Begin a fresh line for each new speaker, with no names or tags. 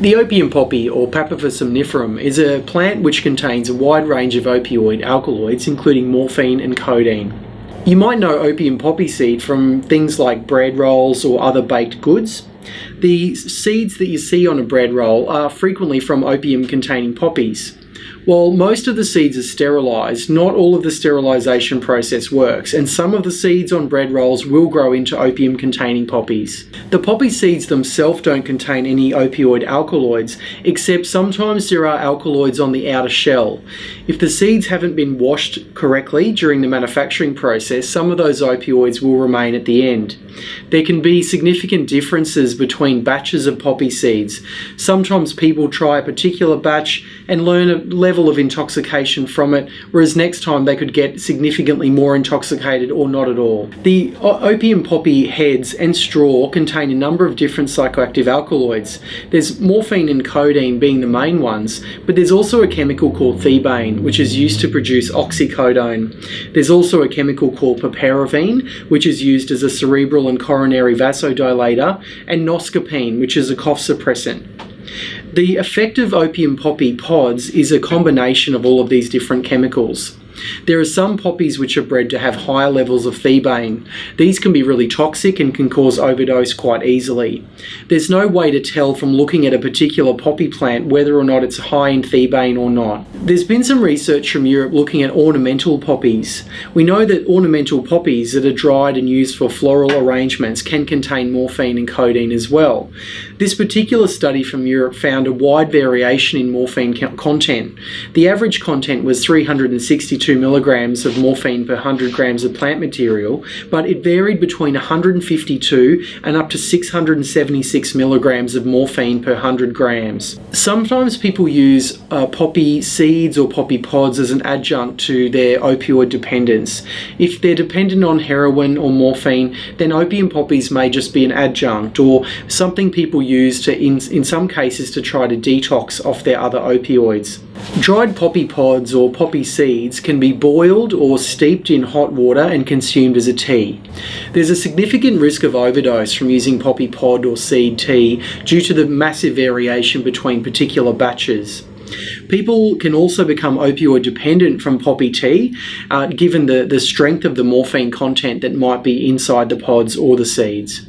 The opium poppy, or Papaver somniferum, is a plant which contains a wide range of opioid alkaloids, including morphine and codeine. You might know opium poppy seed from things like bread rolls or other baked goods. The seeds that you see on a bread roll are frequently from opium-containing poppies. While most of the seeds are sterilised, not all of the sterilisation process works, and some of the seeds on bread rolls will grow into opium-containing poppies. The poppy seeds themselves don't contain any opioid alkaloids, except sometimes there are alkaloids on the outer shell. If the seeds haven't been washed correctly during the manufacturing process, some of those opioids will remain at the end. There can be significant differences between batches of poppy seeds. Sometimes people try a particular batch and learn a level of intoxication from it, whereas next time they could get significantly more intoxicated or not at all. The opium poppy heads and straw contain a number of different psychoactive alkaloids. There's morphine and codeine being the main ones, but there's also a chemical called thebaine, which is used to produce oxycodone. There's also a chemical called Papaver, which is used as a cerebral and coronary vasodilator, and noscapine, which is a cough suppressant. The effect of opium poppy pods is a combination of all of these different chemicals. There are some poppies which are bred to have higher levels of thebaine. These can be really toxic and can cause overdose quite easily. There's no way to tell from looking at a particular poppy plant whether or not it's high in thebaine or not. There's been some research from Europe looking at ornamental poppies. We know that ornamental poppies that are dried and used for floral arrangements can contain morphine and codeine as well. This particular study from Europe found a wide variation in morphine content. The average content was 362 milligrams of morphine per 100 grams of plant material, but it varied between 152 and up to 676 milligrams of morphine per 100 grams. Sometimes people use poppy seeds or poppy pods as an adjunct to their opioid dependence. If they're dependent on heroin or morphine, then opium poppies may just be an adjunct or something people use to, in some cases, to try to detox off their other opioids. Dried poppy pods or poppy seeds can be boiled or steeped in hot water and consumed as a tea. There's a significant risk of overdose from using poppy pod or seed tea due to the massive variation between particular batches. People can also become opioid dependent from poppy tea, given the strength of the morphine content that might be inside the pods or the seeds.